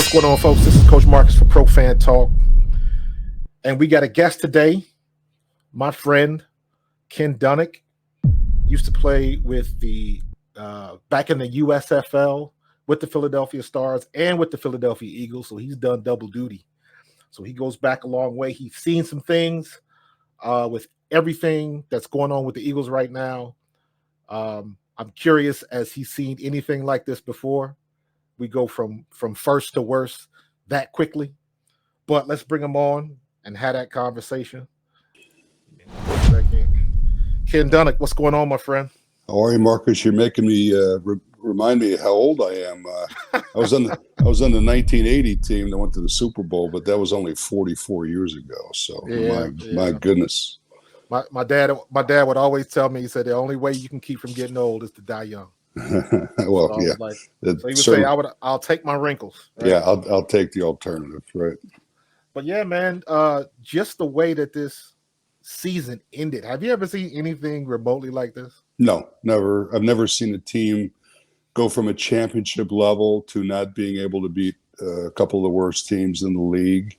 What's going on, folks? This is Coach Markus for Pro Fan Talk. And we got a guest today, my friend, Ken Dunek. Used to play with the back in the USFL with the Philadelphia Stars and with the Philadelphia Eagles. So he's done double duty. So he goes back a long way. He's seen some things with everything that's going on with the Eagles right now. I'm curious, has he seen anything like this before? We go from first to worst that quickly. But let's bring him on and have that conversation. Ken Dunek, what's going on, my friend? How are you, Markus? You're making me remind me how old I am. I was on the 1980 team that went to the Super Bowl, but that was only 44 years ago. So my goodness. My dad would always tell me, he said the only way you can keep from getting old is to die young. Well, so yeah. So he would say, I'll take my wrinkles. Right? Yeah, I'll take the alternative, right? But yeah, man, just the way that this season ended. Have you ever seen anything remotely like this? No, never. I've never seen a team go from a championship level to not being able to beat a couple of the worst teams in the league.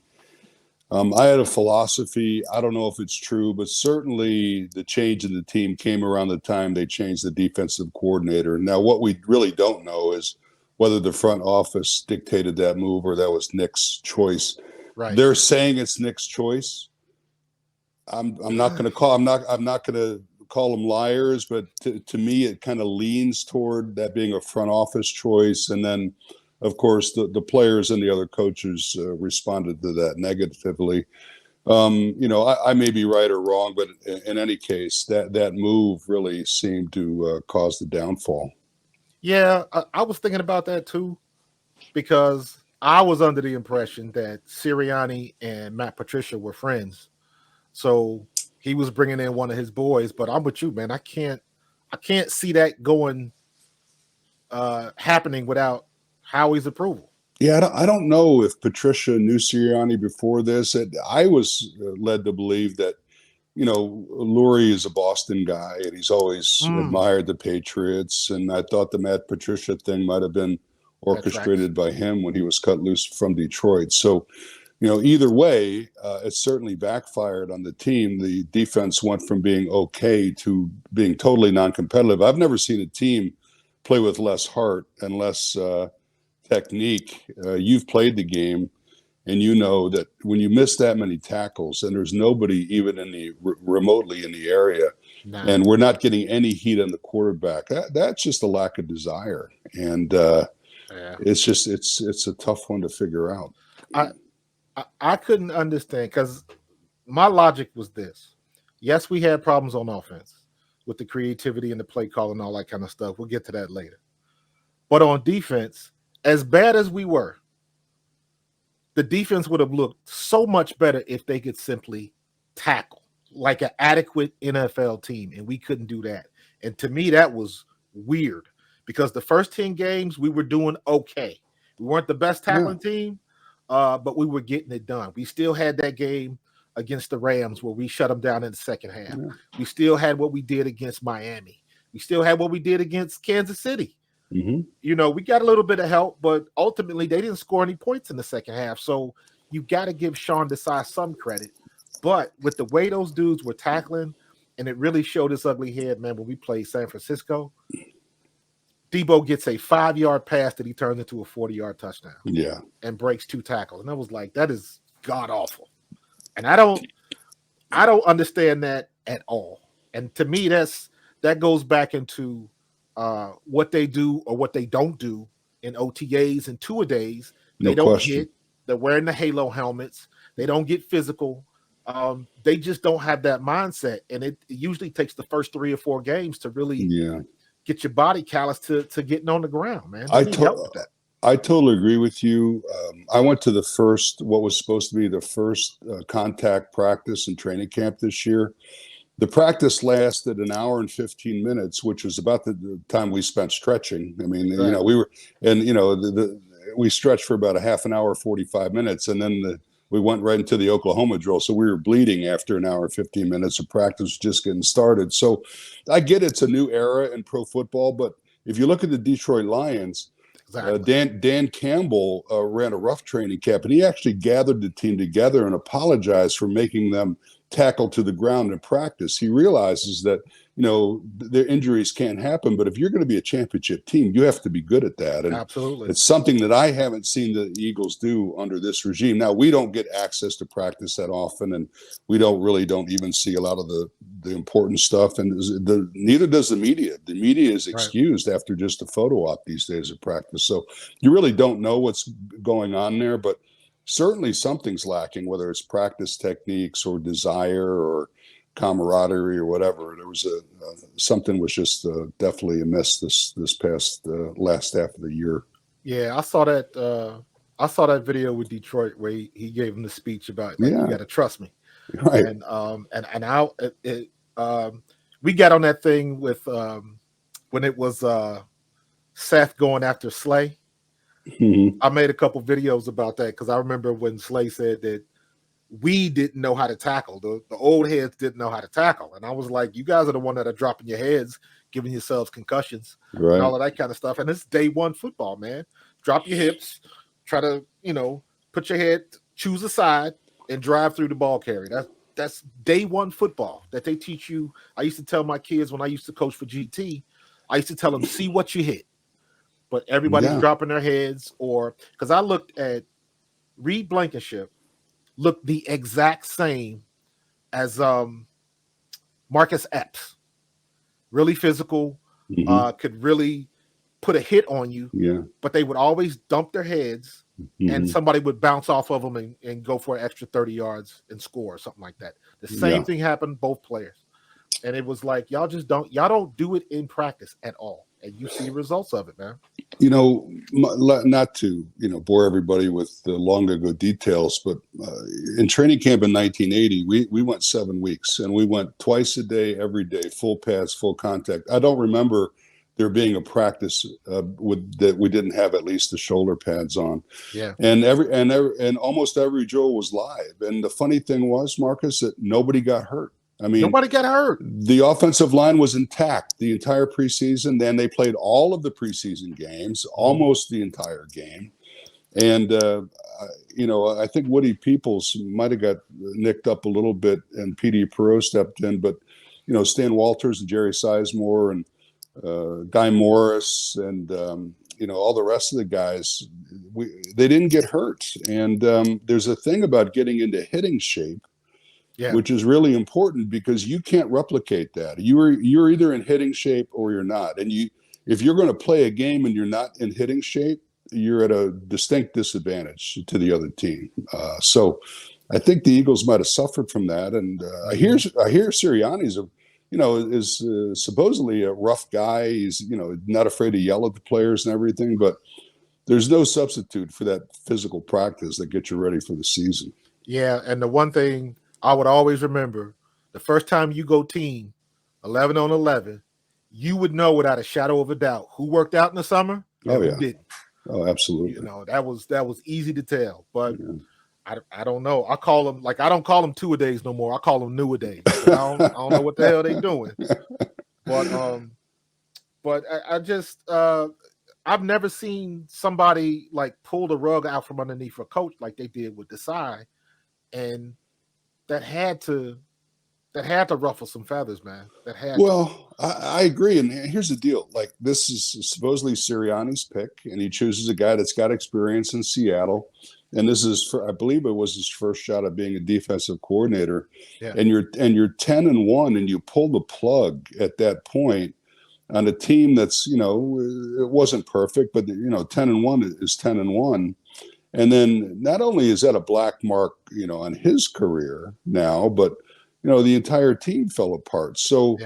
I had a philosophy. I don't know if it's true, but certainly the change in the team came around the time they changed the defensive coordinator. Now, what we really don't know is whether the front office dictated that move or that was Nick's choice. Right. They're saying it's Nick's choice. I'm not going to call them liars, but to me, it kind of leans toward that being a front office choice. And then, of course, the players and the other coaches responded to that negatively. I may be right or wrong, but in any case, that move really seemed to cause the downfall. Yeah, I was thinking about that too, because I was under the impression that Sirianni and Patricia were friends. So he was bringing in one of his boys, but I'm with you, man. I can't see that happening without Howie's approval. Yeah, I don't know if Patricia knew Sirianni before this. I was led to believe that, Lurie is a Boston guy, and he's always admired the Patriots. And I thought the Matt Patricia thing might have been orchestrated by him when he was cut loose from Detroit. So, either way, it certainly backfired on the team. The defense went from being okay to being totally non-competitive. I've never seen a team play with less heart and less technique. You've played the game, and you know that when you miss that many tackles and there's nobody even remotely in the area, and we're not getting any heat on the quarterback, that's just a lack of desire. And it's a tough one to figure out. I couldn't understand, because my logic was this. Yes, we had problems on offense with the creativity and the play call and all that kind of stuff. We'll get to that later. But on defense, as bad as we were, the defense would have looked so much better if they could simply tackle like an adequate NFL team, and we couldn't do that. And to me, that was weird, because the first 10 games we were doing okay. We weren't the best tackling team, but we were getting it done. We still had that game against the Rams where we shut them down in the second half. Yeah. We still had what we did against Miami. We still had what we did against Kansas City. Mm-hmm. We got a little bit of help, but ultimately they didn't score any points in the second half. So you got to give Sean Desai some credit. But with the way those dudes were tackling, and it really showed its ugly head, man, when we played San Francisco, Debo gets a 5-yard pass that he turns into a 40-yard touchdown. Yeah. And breaks 2 tackles. And I was like, that is god awful. And I don't understand that at all. And to me, that goes back into what they do or what they don't do in OTAs and two-a-days. They don't hit. They're wearing the Halo helmets. They don't get physical. They just don't have that mindset. And it usually takes the first 3 or 4 games to really get your body callous to getting on the ground, man. I totally agree with you. I went to what was supposed to be the first contact practice and training camp this year. The practice lasted an hour and 15 minutes, which was about the time we spent stretching. I mean, we stretched for about a half an hour, 45 minutes, and then we went right into the Oklahoma drill. So we were bleeding after an hour and 15 minutes of practice was just getting started. So I get it's a new era in pro football, but if you look at the Detroit Lions, Exactly. Dan Campbell ran a rough training camp, and he actually gathered the team together and apologized for making them tackle to the ground in practice. He realizes that their injuries can't happen, but if you're going to be a championship team, you have to be good at that. And Absolutely. it's something that I haven't seen the Eagles do under this regime. Now, we don't get access to practice that often, and we don't even see a lot of the important stuff. And neither does the media. The media is excused after just a photo op these days of practice. So you really don't know what's going on there, but certainly something's lacking, whether it's practice techniques or desire or camaraderie or whatever. There was something was just definitely amiss this past last half of the year. Yeah, I saw that. I saw that video with Detroit where he gave him the speech about like you got to trust me, right? And we got on that thing with when it was Seth going after Slay. Mm-hmm. I made a couple videos about that because I remember when Slay said that we didn't know how to tackle. The old heads didn't know how to tackle. And I was like, you guys are the one that are dropping your heads, giving yourselves concussions, and all of that kind of stuff. And it's day one football, man. Drop your hips, try to, put your head, choose a side, and drive through the ball carrier. That's day one football that they teach you. I used to tell my kids when I used to coach for GT, I used to tell them, see what you hit. But everybody's dropping their heads, or because I looked at Reed Blankenship, looked the exact same as Marcus Epps. Really physical, could really put a hit on you. Yeah. But they would always dump their heads, and somebody would bounce off of them and go for an extra 30 yards and score or something like that. The same thing happened both players. And it was like, y'all don't do it in practice at all. And you see results of it, man. Not to, bore everybody with the long ago details, but in training camp in 1980, we went 7 weeks, and we went twice a day, every day, full pads, full contact. I don't remember there being a practice that we didn't have at least the shoulder pads on. Yeah. And almost every drill was live. And the funny thing was, Marcus, that nobody got hurt. I mean, nobody got hurt. The offensive line was intact the entire preseason. Then they played all of the preseason games, almost the entire game. And, I think Woody Peoples might have got nicked up a little bit, and P.D. Perot stepped in. But, Stan Walters and Jerry Sizemore and Guy Morris and, all the rest of the guys, they didn't get hurt. And there's a thing about getting into hitting shape, which is really important because you can't replicate that. You're either in hitting shape or you're not. And if you're going to play a game and you're not in hitting shape, you're at a distinct disadvantage to the other team. So I think the Eagles might have suffered from that. And I hear Sirianni's is supposedly a rough guy. He's, not afraid to yell at the players and everything, but there's no substitute for that physical practice that gets you ready for the season. Yeah. And the one thing I would always remember, the first time you go team 11 on 11, you would know without a shadow of a doubt who worked out in the summer and who didn't. Oh, absolutely. That was easy to tell. But I don't know. I call them, like, I don't call them two-a-days no more. I call them new-a-days. I don't know what the hell they doing. But I just I've never seen somebody like pull the rug out from underneath a coach like they did with Desai, and that had to ruffle some feathers, man. I agree. And here's the deal. Like, this is supposedly Sirianni's pick, and he chooses a guy that's got experience in Seattle. And this is, I believe it was his first shot at being a defensive coordinator. Yeah. And you're 10-1, and you pull the plug at that point on a team that's, it wasn't perfect, but 10-1 is 10-1. And then not only is that a black mark, on his career now, but the entire team fell apart. So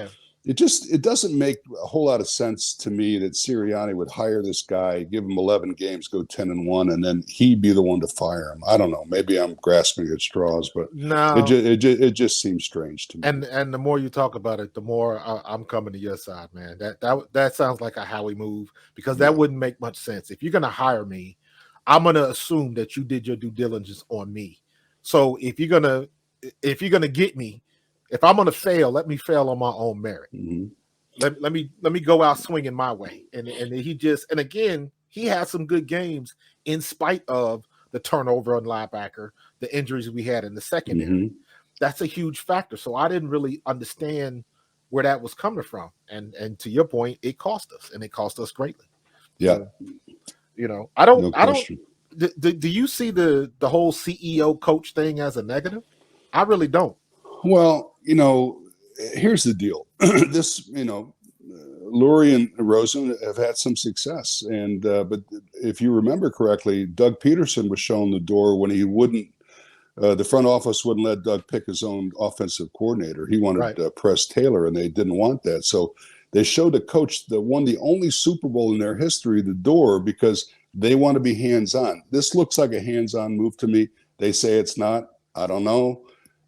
it doesn't make a whole lot of sense to me that Sirianni would hire this guy, give him 11 games, go 10-1, and then he be the one to fire him. I don't know. Maybe I'm grasping at straws, but no, it just seems strange to me. And the more you talk about it, the more I'm coming to your side, man. That sounds like a Howie move, because that wouldn't make much sense. If you're gonna hire me, I'm gonna assume that you did your due diligence on me. So if you're gonna get me, if I'm gonna fail, let me fail on my own merit. Mm-hmm. Let me go out swinging my way. And again, he had some good games in spite of the turnover on linebacker, the injuries we had in the secondary. Mm-hmm. That's a huge factor. So I didn't really understand where that was coming from. And to your point, it cost us, and it cost us greatly. Yeah. So, you know, I don't. Do you see the whole CEO coach thing as a negative? I really don't. Well, you know, here's the deal. This, you know, Lurie and Roseman have had some success, and but if you remember correctly, Doug Peterson was shown the door when he wouldn't. The front office wouldn't let Doug pick his own offensive coordinator. He wanted Press Taylor, and they didn't want that. So they showed a coach that won the only Super Bowl in their history the door because they want to be hands-on. This looks like a hands-on move to me. They say it's not. I don't know.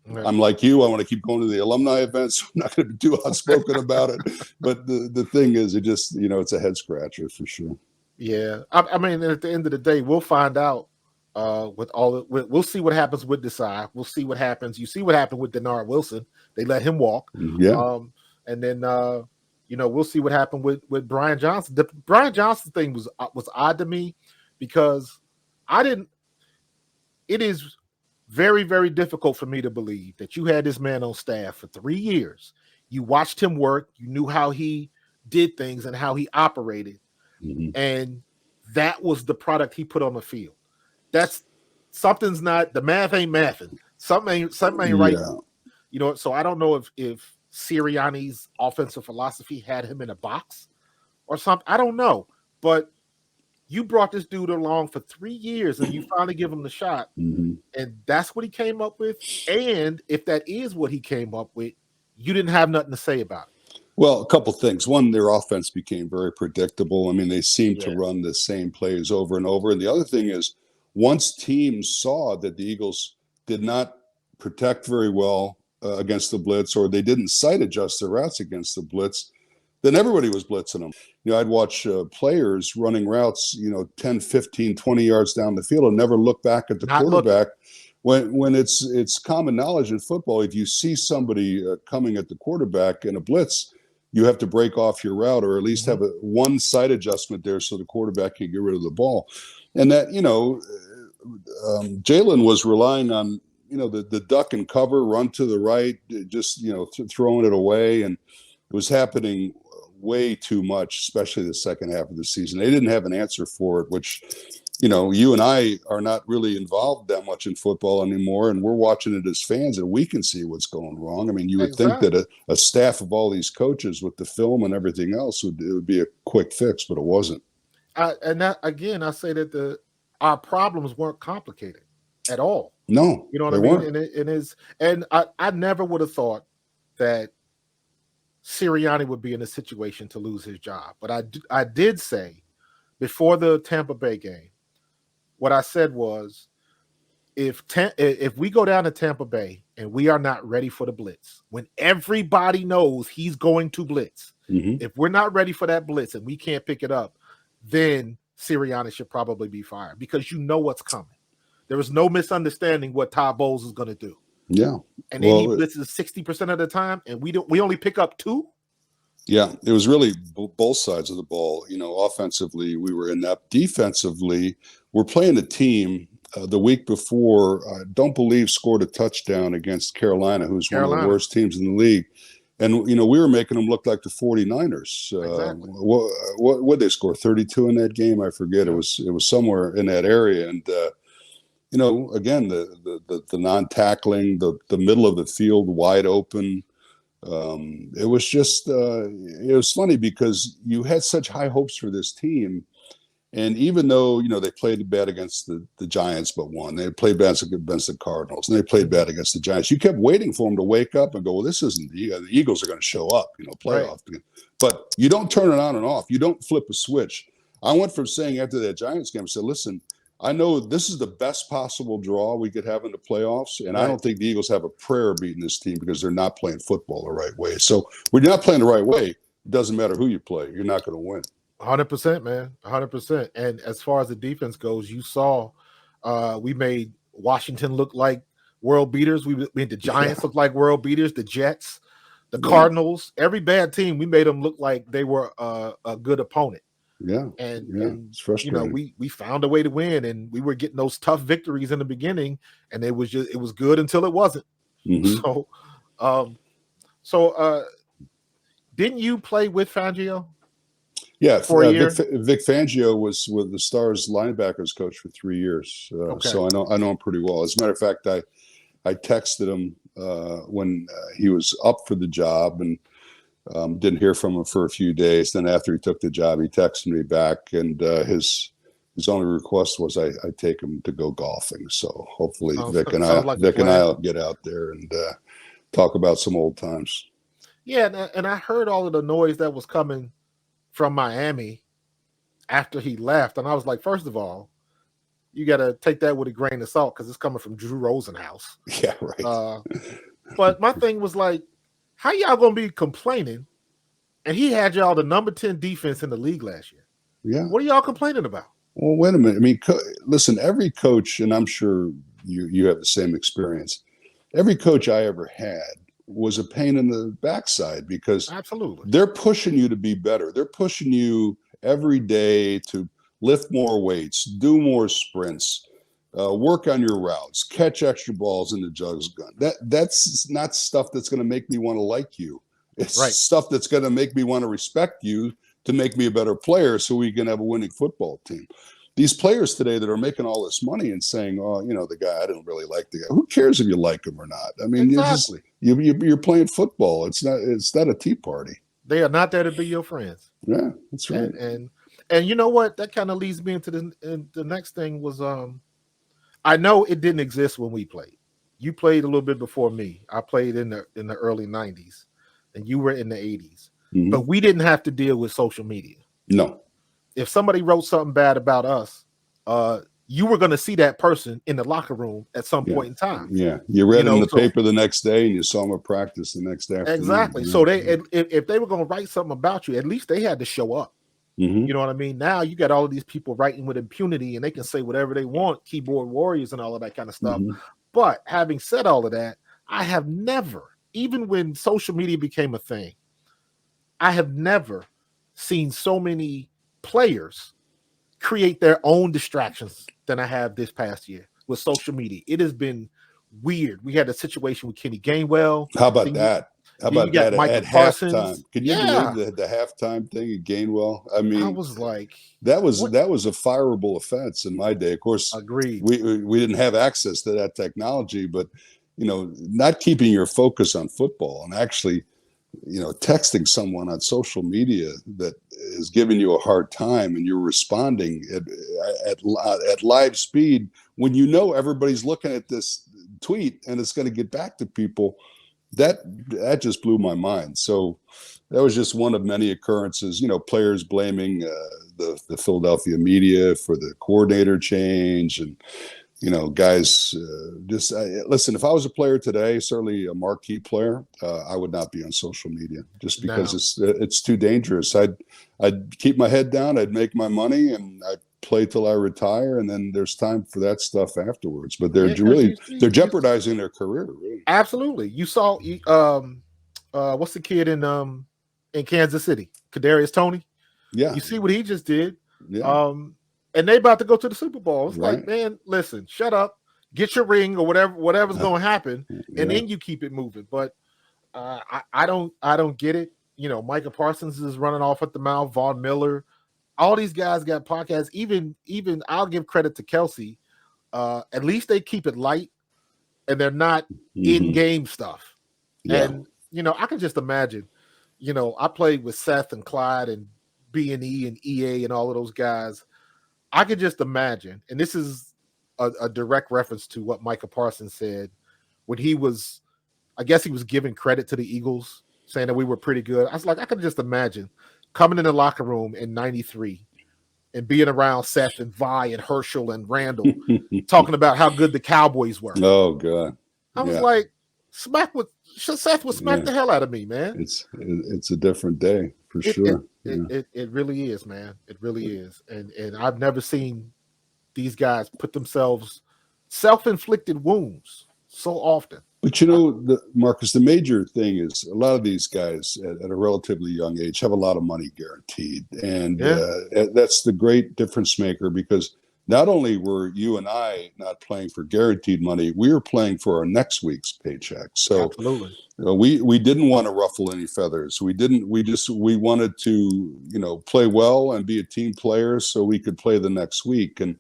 Right. I'm like you. I want to keep going to the alumni events. I'm not going to be too outspoken about it. But the thing is, it just, you know, it's a head scratcher for sure. Yeah. I mean, at the end of the day, we'll find out. We'll see what happens with Desai. We'll see what happens. You see what happened with Denard Wilson. They let him walk. Yeah. And then you know, we'll see what happened with Brian Johnson. The Brian Johnson thing was odd to me because it is very, very difficult for me to believe that you had this man on staff for 3 years. You watched him work. You knew how he did things and how he operated. Mm-hmm. And that was the product he put on the field. That's something's not, the math ain't mathing. Something ain't right. You know, so I don't know if Sirianni's offensive philosophy had him in a box or something. I don't know. But you brought this dude along for 3 years and you finally give him the shot. Mm-hmm. And that's what he came up with. And if that is what he came up with, you didn't have nothing to say about it. Well, a couple things. One, their offense became very predictable. I mean, they seemed to run the same plays over and over. And the other thing is, once teams saw that the Eagles did not protect very well against the blitz, or they didn't sight adjust their routes against the blitz, then everybody was blitzing them. You know, I'd watch players running routes, you know, 10, 15, 20 yards down the field and never look back at the quarterback. When it's common knowledge in football, if you see somebody coming at the quarterback in a blitz, you have to break off your route or at least have one sight adjustment there so the quarterback can get rid of the ball. And that, you know, Jalen was relying on, you know, the duck and cover, run to the right, just, you know, throwing it away. And it was happening way too much, especially the second half of the season. They didn't have an answer for it, which, you know, you and I are not really involved that much in football anymore. And we're watching it as fans and we can see what's going wrong. I mean, you would think that a staff of all these coaches with the film and everything else it would be a quick fix, but it wasn't. And that, again, I say that our problems weren't complicated at all. No, you know what I mean? And I never would have thought that Sirianni would be in a situation to lose his job. But I did say before the Tampa Bay game, what I said was, if we go down to Tampa Bay and we are not ready for the blitz, when everybody knows he's going to blitz, if we're not ready for that blitz and we can't pick it up, then Sirianni should probably be fired because you know what's coming. There was no misunderstanding what Todd Bowles is going to do. Yeah. And then he blitzes 60% of the time and we only pick up 2. Yeah, it was really both sides of the ball. You know, offensively, we were inept. Defensively, we're playing a team the week before, I don't believe scored a touchdown against Carolina, who's one of the worst teams in the league. And, you know, we were making them look like the 49ers. Exactly. What they score? 32 in that game? I forget. It was somewhere in that area. And, you know, again, the non-tackling, the middle of the field wide open. It was just, it was funny because you had such high hopes for this team. And even though, you know, they played bad against the Giants, but won, they played bad against the Cardinals, and they played bad against the Giants. You kept waiting for them to wake up and go, well, this isn't the Eagles are going to show up, you know, playoff. Right. But you don't turn it on and off. You don't flip a switch. I went from saying after that Giants game, I said, listen, I know this is the best possible draw we could have in the playoffs, and I don't think the Eagles have a prayer beating this team because they're not playing football the right way. So when you're not playing the right way, it doesn't matter who you play. You're not going to win. 100%, man, 100%. And as far as the defense goes, you saw we made Washington look like world beaters. We made the Giants look like world beaters, the Jets, the Cardinals. Every bad team, we made them look like they were a good opponent. Yeah. And It's frustrating. we found a way to win, and we were getting those tough victories in the beginning, and it was good until it wasn't. Mm-hmm. So, um, so didn't you play with Fangio? Yeah, For a year? Vic Fangio was with the Stars linebackers coach for 3 years, Okay. so I know him pretty well. As a matter of fact, I texted him when he was up for the job, and didn't hear from him for a few days. Then after he took the job, he texted me back, and his only request was I take him to go golfing. So hopefully Sounds like a Vic and plan. I'll get out there and talk about some old times. Yeah, and I heard all of the noise that was coming from Miami after he left, and I was like, first of all, you got to take that with a grain of salt because it's coming from Drew Rosenhaus. Yeah, right. But my thing was like, how y'all gonna be complaining? And he had y'all the number 10 defense in the league last year. Yeah. What are y'all complaining about? Well, wait a minute. I mean, listen, every coach, and I'm sure you have the same experience. Every coach I ever had was a pain in the backside because absolutely they're pushing you to be better. They're pushing you every day to lift more weights, do more sprints, work on your routes, catch extra balls in the jugs gun. That's not stuff that's going to make me want to like you. It's stuff that's going to make me want to respect you, to make me a better player so we can have a winning football team. These players today that are making all this money and saying, oh, the guy, I don't really like the guy. Who cares if you like him or not? I mean, exactly. you're playing football. It's not a tea party. They are not there to be your friends. Yeah, that's right. And you know what? That kind of leads me into the next thing was, I know it didn't exist when we played. You played a little bit before me. I played in the early 90s, and you were in the 80s. Mm-hmm. But we didn't have to deal with social media. No. If somebody wrote something bad about us, you were going to see that person in the locker room at some point in time. Yeah, you read it in the paper the next day, and you saw them at practice the next afternoon. Exactly. So if they were going to write something about you, at least they had to show up. Mm-hmm. You know what I mean? Now you got all of these people writing with impunity, and they can say whatever they want, keyboard warriors and all of that kind of stuff. Mm-hmm. But having said all of that, I have never, even when social media became a thing, I have never seen so many players create their own distractions than I have this past year with social media. It has been weird. We had a situation with Kenny Gainwell. How about that? How about that at halftime? Can you believe the halftime thing at Gainwell? I mean, I was like, that was a fireable offense in my day. Of course, agreed. We didn't have access to that technology, but not keeping your focus on football and actually, texting someone on social media that is giving you a hard time, and you're responding at live speed when everybody's looking at this tweet and it's going to get back to people. That just blew my mind. So that was just one of many occurrences. Players blaming the Philadelphia media for the coordinator change, and guys listen. If I was a player today, certainly a marquee player, I would not be on social media just because it's too dangerous. I'd keep my head down. I'd make my money, and I'd play till I retire, and then there's time for that stuff afterwards. But they're they're jeopardizing their career. Really. Absolutely. You saw what's the kid in Kansas City, Kadarius Toney? Yeah. You see what he just did. Yeah. And they about to go to the Super Bowl. It's right. like, man, listen, shut up, get your ring or whatever's going to happen, and then you keep it moving. But I don't get it. Micah Parsons is running off at the mouth. Von Miller, all these guys got podcasts. Even I'll give credit to Kelsey. At least they keep it light, and they're not in-game stuff. Yeah. And I can just imagine. I played with Seth and Clyde and B&E and EA and all of those guys. I could just imagine, and this is a direct reference to what Micah Parsons said when he was giving credit to the Eagles, saying that we were pretty good. I was like, I could just imagine coming in the locker room in ‹93 and being around Seth and Vi and Herschel and Randall talking about how good the Cowboys were. Oh, God. I was like, Seth would smack the hell out of me, man. It's a different day for sure. It really is, man. It really is. And I've never seen these guys put themselves self-inflicted wounds so often. But Marcus, the major thing is a lot of these guys at a relatively young age have a lot of money guaranteed, and Yeah, that's the great difference maker because not only were you and I not playing for guaranteed money, we were playing for our next week's paycheck. So absolutely. we didn't want to ruffle any feathers. We didn't. We wanted to play well and be a team player so we could play the next week. And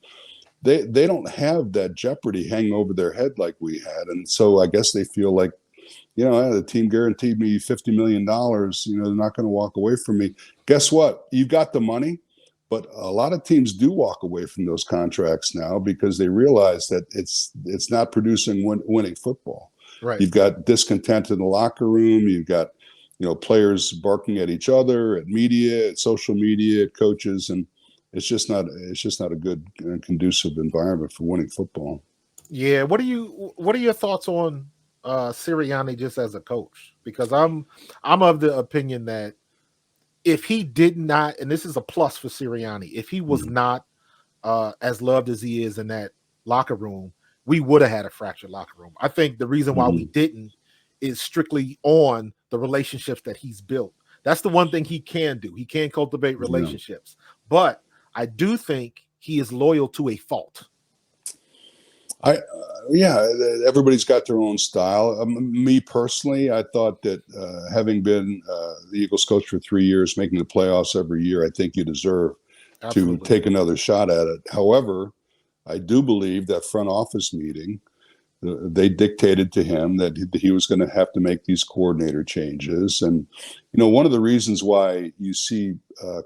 they don't have that jeopardy hanging over their head like we had, and so I guess they feel like the team guaranteed me $50 million. They're not going to walk away from me. Guess what? You got the money, but a lot of teams do walk away from those contracts now because they realize that it's not producing winning football. Right. You've got discontent in the locker room. You've got players barking at each other, at media, at social media, at coaches, and it's just not a good and conducive environment for winning football. Yeah. What are your thoughts on Sirianni just as a coach? Because I'm of the opinion that if he did not, and this is a plus for Sirianni, if he was not as loved as he is in that locker room, we would have had a fractured locker room. I think the reason why we didn't is strictly on the relationships that he's built. That's the one thing he can do. He can cultivate relationships. But I do think he is loyal to a fault. Everybody's got their own style. Me personally, I thought that having been the Eagles coach for 3 years, making the playoffs every year, I think you deserve to take another shot at it. However, I do believe that front office meeting, they dictated to him that he was going to have to make these coordinator changes. And, one of the reasons why you see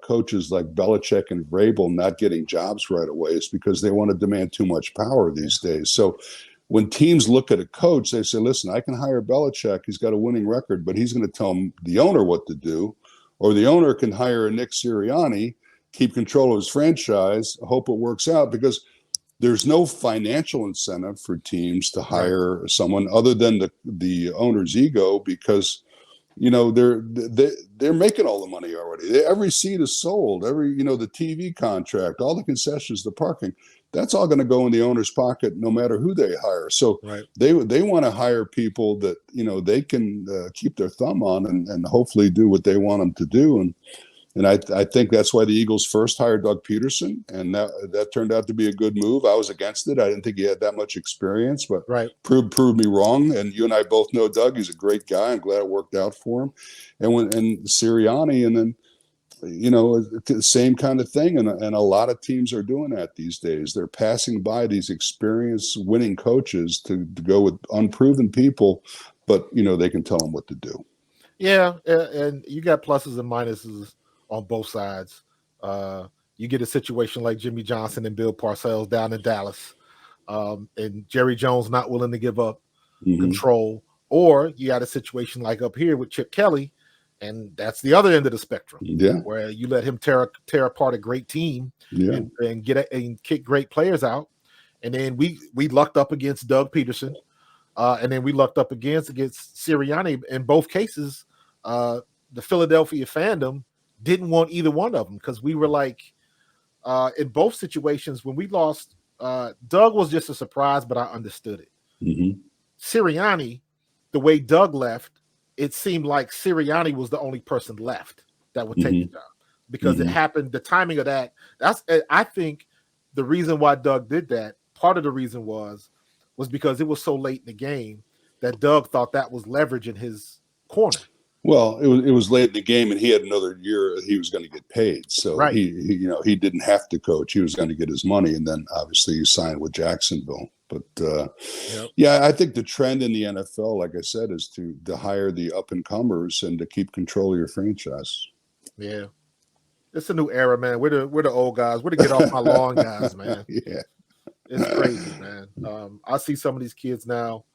coaches like Belichick and Vrabel not getting jobs right away is because they want to demand too much power these days. So when teams look at a coach, they say, listen, I can hire Belichick. He's got a winning record, but he's going to tell the owner what to do. Or the owner can hire a Nick Sirianni, keep control of his franchise, hope it works out, because there's no financial incentive for teams to hire someone other than the owner's ego, because they're making all the money already. Every seat is sold. Every the TV contract, all the concessions, the parking, that's all going to go in the owner's pocket, no matter who they hire. So they want to hire people that they can keep their thumb on and hopefully do what they want them to do. And I think that's why the Eagles first hired Doug Peterson, and that turned out to be a good move. I was against it. I didn't think he had that much experience, but proved me wrong. And you and I both know Doug. He's a great guy. I'm glad it worked out for him. And Sirianni, and then the same kind of thing. And a lot of teams are doing that these days. They're passing by these experienced, winning coaches to go with unproven people, but they can tell them what to do. Yeah, and you got pluses and minuses on both sides. You get a situation like Jimmy Johnson and Bill Parcells down in Dallas, and Jerry Jones not willing to give up control. Or you got a situation like up here with Chip Kelly, and that's the other end of the spectrum, where you let him tear apart a great team and kick great players out. And then we lucked up against Doug Peterson, and then we lucked up against Sirianni. In both cases, the Philadelphia fandom didn't want either one of them, because we were like, in both situations when we lost, Doug was just a surprise, but I understood it. Sirianni, the way Doug left, it seemed like Sirianni was the only person left that would take the job, because it happened. The timing of that, I think the reason why Doug did that, part of the reason was because it was so late in the game that Doug thought that was leverage in his corner. Well, it was late in the game, and he had another year he was going to get paid. So he didn't have to coach. He was going to get his money, and then obviously he signed with Jacksonville. But I think the trend in the NFL, like I said, is to hire the up and comers and to keep control of your franchise. Yeah, it's a new era, man. We're the old guys. We're the get off my lawn guys, man. It's crazy, man. I see some of these kids now.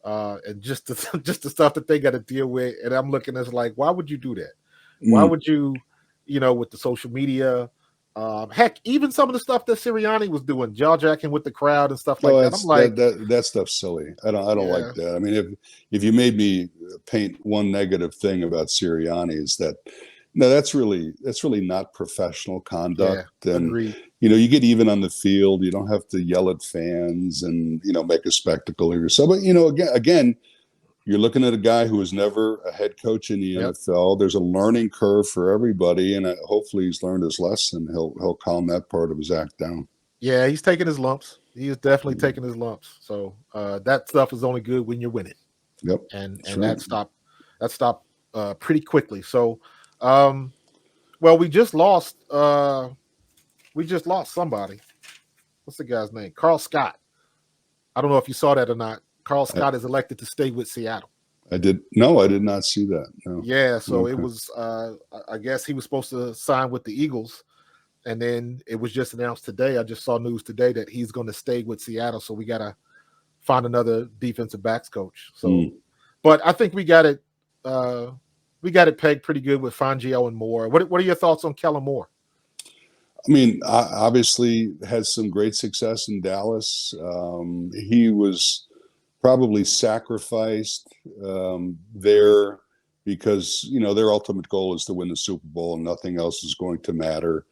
And just the stuff that they got to deal with, and I'm looking at it like, why would you do that? Why would you, with the social media, heck, even some of the stuff that Sirianni was doing, jaw-jacking with the crowd and stuff like that. I'm like, that stuff's silly. I don't like that. I mean, if you made me paint one negative thing about Sirianni, is that that's really not professional conduct. And agreed. You get even on the field. You don't have to yell at fans and make a spectacle of yourself. But again, You're looking at a guy who was never a head coach in the NFL. There's a learning curve for everybody, and hopefully he's learned his lesson. He'll calm that part of his act down. Yeah, he's taking his lumps. He is definitely taking his lumps. So that stuff is only good when you're winning. Yep, and right. that stopped pretty quickly. So, well, we just lost somebody. What's the guy's name? Carl Scott. I don't know if you saw that or not. Carl Scott is elected to stay with Seattle. I did not see that. No. Yeah, so it was. I guess he was supposed to sign with the Eagles, and then it was just announced today. I just saw news today that he's going to stay with Seattle. So we got to find another defensive backs coach. So, but I think we got it. We got it pegged pretty good with Fangio and Moore. What are your thoughts on Kellen Moore? I mean, obviously had some great success in Dallas. He was probably sacrificed there because, their ultimate goal is to win the Super Bowl and nothing else is going to matter.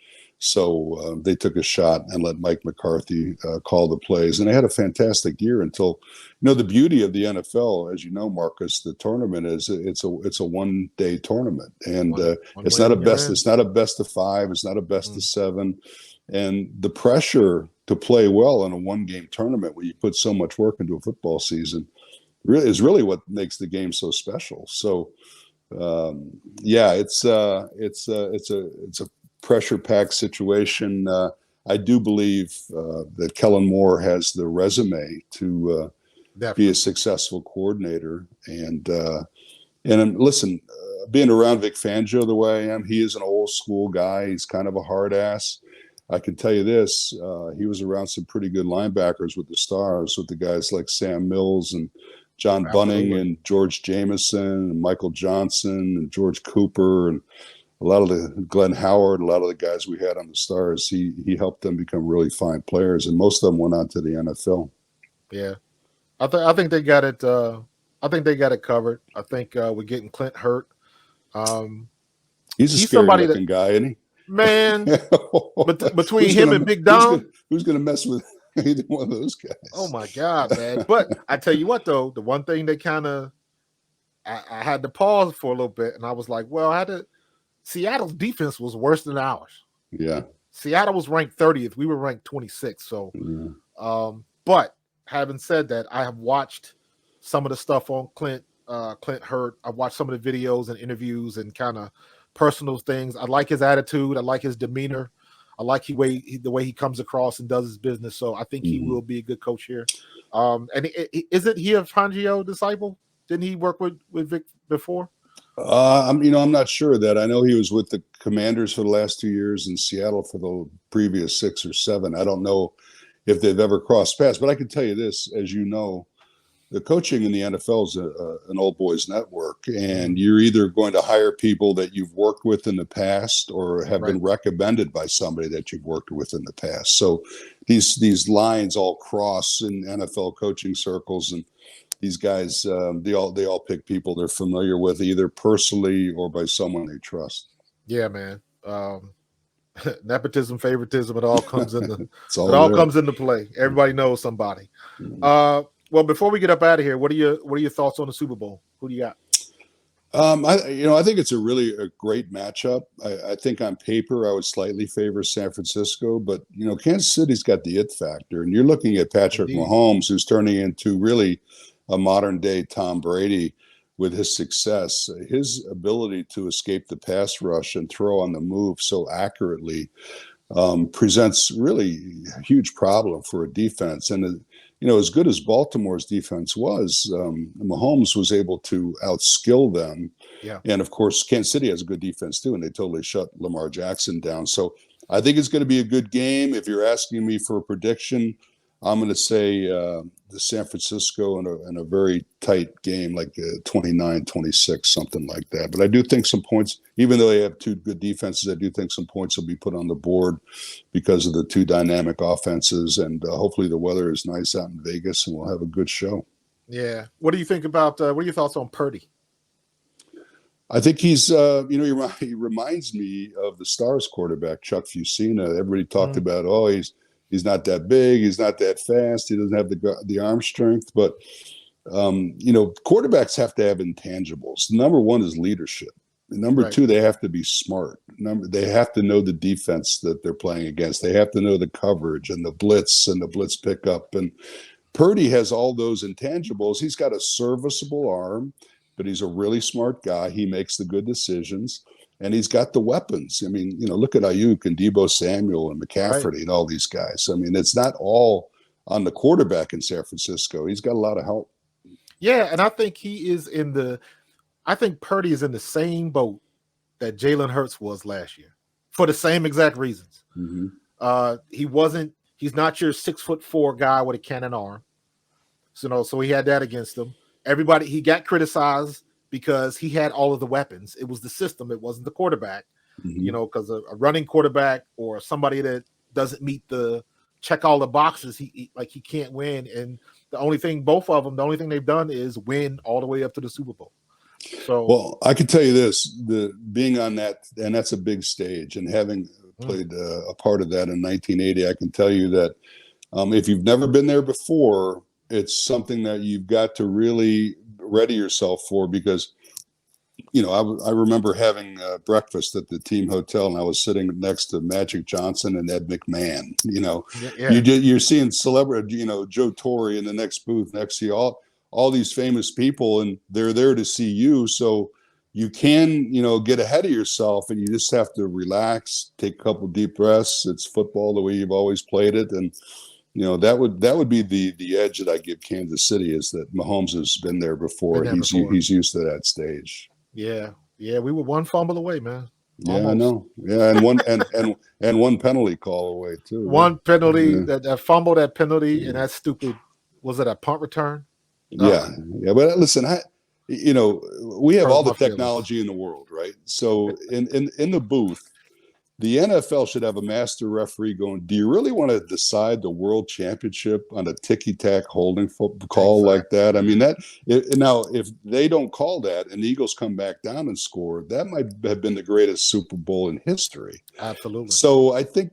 So they took a shot and let Mike McCarthy call the plays. And they had a fantastic year until, the beauty of the NFL, as you know, Marcus, the tournament is it's a one-day tournament. And it's not a best of 5. It's not a best of 7. And the pressure to play well in a one-game tournament where you put so much work into a football season is really what makes the game so special. So, it's a pressure-packed situation. I do believe that Kellen Moore has the resume to be a successful coordinator. And listen, being around Vic Fangio the way I am, he is an old school guy. He's kind of a hard ass. I can tell you this: he was around some pretty good linebackers with the Stars, with the guys like Sam Mills and John Bunning and George Jameson and Michael Johnson and George Cooper and a lot of the Glenn Howard, a lot of the guys we had on the Stars. He helped them become really fine players, and most of them went on to the NFL. Yeah, I think they got it. I think they got it covered. I think we're getting Clint hurt. He's a scary looking guy, isn't he? Man, between him and Big Dom, who's going to mess with either one of those guys? Oh my God, man! But I tell you what, though, the one thing they I had to pause for a little bit, and I was like, well, Seattle's defense was worse than ours. Yeah, Seattle was ranked 30th. We were ranked 26th. So, but having said that, I have watched some of the stuff on Clint Hurt. I've watched some of the videos and interviews and kind of personal things. I like his attitude. I like his demeanor. I like the way he comes across and does his business. So I think he will be a good coach here. And isn't he a Fangio disciple? Didn't he work with Vic before? I'm not sure of that. I know he was with the Commanders for the last 2 years in Seattle for the previous 6 or 7. I don't know if they've ever crossed paths, but I can tell you this, as you know, the coaching in the NFL is an old boys network, and you're either going to hire people that you've worked with in the past or have been recommended by somebody that you've worked with in the past. So these lines all cross in NFL coaching circles, and these guys, they all pick people they're familiar with, either personally or by someone they trust. Yeah, man. Nepotism, favoritism, it all comes into comes into play. Everybody knows somebody. Well, before we get up out of here, what are your thoughts on the Super Bowl? Who do you got? I think it's a great matchup. I think on paper I would slightly favor San Francisco, but Kansas City's got the it factor, and you're looking at Patrick Mahomes, who's turning into really a modern day Tom Brady with his success. His ability to escape the pass rush and throw on the move so accurately presents really a huge problem for a defense. And as good as Baltimore's defense was, Mahomes was able to outskill them. Yeah. And of course, Kansas City has a good defense too, and they totally shut Lamar Jackson down. So I think it's going to be a good game. If you're asking me for a prediction, I'm going to say the San Francisco in a very tight game, like 29-26, something like that. But I do think some points, even though they have two good defenses, I do think some points will be put on the board because of the two dynamic offenses. And hopefully the weather is nice out in Vegas and we'll have a good show. Yeah. What do you think about, what are your thoughts on Purdy? I think he's, he reminds me of the Stars quarterback, Chuck Fusina. Everybody talked about, he's not that big. He's not that fast. He doesn't have the arm strength. But, quarterbacks have to have intangibles. Number one is leadership. Number two, they have to be smart. They have to know the defense that they're playing against. They have to know the coverage and the blitz pickup. And Purdy has all those intangibles. He's got a serviceable arm, but he's a really smart guy. He makes the good decisions, and he's got the weapons. I mean, look at Ayuk and Deebo Samuel and McCaffrey and all these guys. I mean, it's not all on the quarterback in San Francisco. He's got a lot of help. Yeah, and I think I think Purdy is in the same boat that Jalen Hurts was last year for the same exact reasons. Mm-hmm. He's not your 6'4" guy with a cannon arm. So he had that against him. He got criticized because he had all of the weapons. It was the system. It wasn't the quarterback, because a running quarterback or somebody that doesn't meet the check all the boxes, he can't win. And the only thing they've done is win all the way up to the Super Bowl. So, well, I can tell you this: being on that, and that's a big stage, and having played a part of that in 1980, I can tell you that if you've never been there before, it's something that you've got to really ready yourself for, because I remember having breakfast at the team hotel, and I was sitting next to Magic Johnson and Ed McMahon. You're seeing celebrity, Joe Torre in the next booth next to you, all these famous people, and they're there to see you. So you can, get ahead of yourself, and you just have to relax, take a couple deep breaths. It's football the way you've always played it. And, that would be the edge that I give Kansas City, is that Mahomes has been there before. He's used to that stage. Yeah. We were one fumble away, man. Yeah, almost. I know. Yeah, and one penalty call away too. One penalty, that fumble, that penalty, and that stupid, was it a punt return? Yeah. But listen, we have all the technology in the world, right? So in the booth, the NFL should have a master referee going, do you really want to decide the world championship on a ticky-tack holding call like that? I mean, now, if they don't call that and the Eagles come back down and score, that might have been the greatest Super Bowl in history. Absolutely. So I think,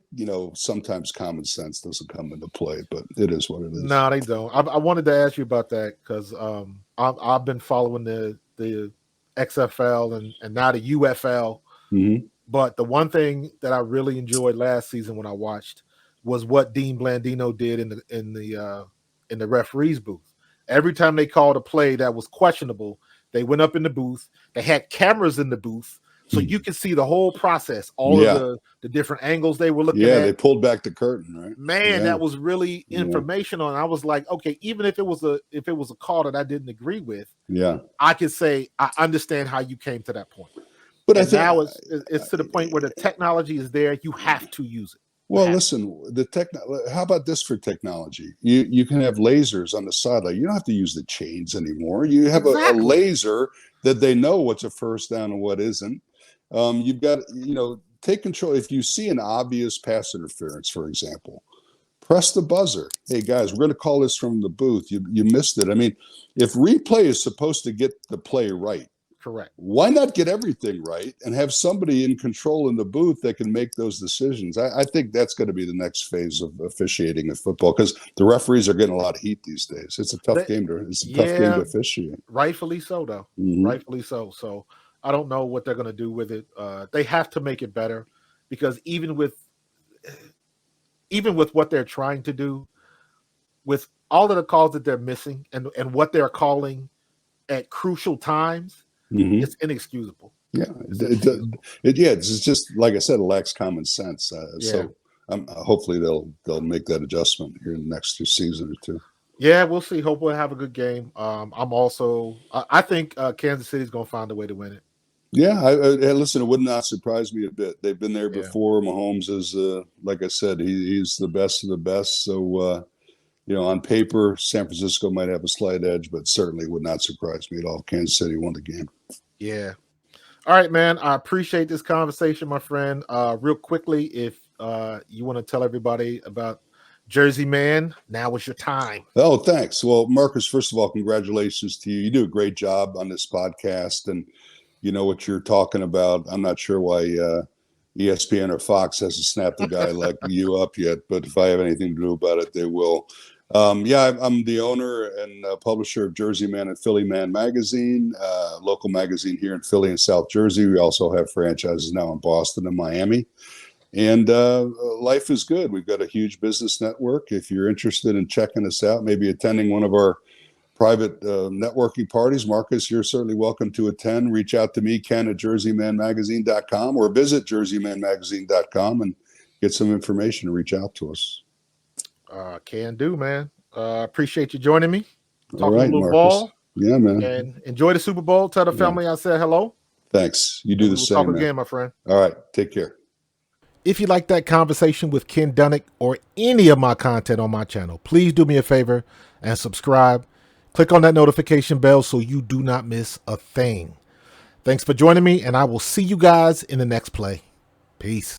sometimes common sense doesn't come into play, but it is what it is. No, they don't. I wanted to ask you about that because I've been following the XFL and now the UFL. Mm-hmm. But the one thing that I really enjoyed last season when I watched was what Dean Blandino did in the referees booth. Every time they called a play that was questionable, they went up in the booth. They had cameras in the booth, so you could see the whole process, all of the different angles they were looking at. Yeah, they pulled back the curtain, right? Man, that was really informational. And I was like, okay, even if it was a call that I didn't agree with, I could say I understand how you came to that point. But I think now it's to the point where the technology is there. You have to use it. Well, listen, how about this for technology? You can have lasers on the sideline. You don't have to use the chains anymore. You have a laser that they know what's a first down and what isn't. You've got, take control. If you see an obvious pass interference, for example, press the buzzer. Hey, guys, we're going to call this from the booth. You missed it. I mean, if replay is supposed to get the play right, correct, why not get everything right and have somebody in control in the booth that can make those decisions? I think that's going to be the next phase of officiating in football, because the referees are getting a lot of heat these days. It's a tough game to officiate. Rightfully so, though. Mm-hmm. Rightfully so. So I don't know what they're going to do with it. They have to make it better, because even with what they're trying to do, with all of the calls that they're missing and what they're calling at crucial times, it's inexcusable. Yeah, it's just like I said, it lacks common sense. So hopefully they'll make that adjustment here in the next season or two. Yeah, we'll see. Hope we'll have a good game. I think Kansas City's going to find a way to win it. Yeah, listen, it would not surprise me a bit. They've been there before. Mahomes is, like I said, he's the best of the best. So, on paper, San Francisco might have a slight edge, but certainly would not surprise me at all. Kansas City won the game. Yeah. All right, man. I appreciate this conversation, my friend. Real quickly, if you want to tell everybody about Jersey Man, now is your time. Oh, thanks. Well, Markus, first of all, congratulations to you. You do a great job on this podcast, and you know what you're talking about. I'm not sure why ESPN or Fox hasn't snapped a guy like you up yet, but if I have anything to do about it, they will. Yeah, I'm the owner and publisher of Jersey Man and Philly Man magazine, local magazine here in Philly and South Jersey. We also have franchises now in Boston and Miami. And life is good. We've got a huge business network. If you're interested in checking us out, maybe attending one of our private networking parties, Markus, you're certainly welcome to attend. Reach out to me, Ken, at jerseymanmagazine.com, or visit jerseymanmagazine.com and get some information and reach out to us. Can do, man. Appreciate you joining me. All right, a little Markus. ball. Yeah, man. And enjoy the Super Bowl. Tell the family I said hello. Thanks. You do the same, talk man. again, my friend. All right. Take care. If you like that conversation with Ken Dunek or any of my content on my channel, please do me a favor and subscribe. Click on that notification bell so you do not miss a thing. Thanks for joining me, and I will see you guys in the next play. Peace.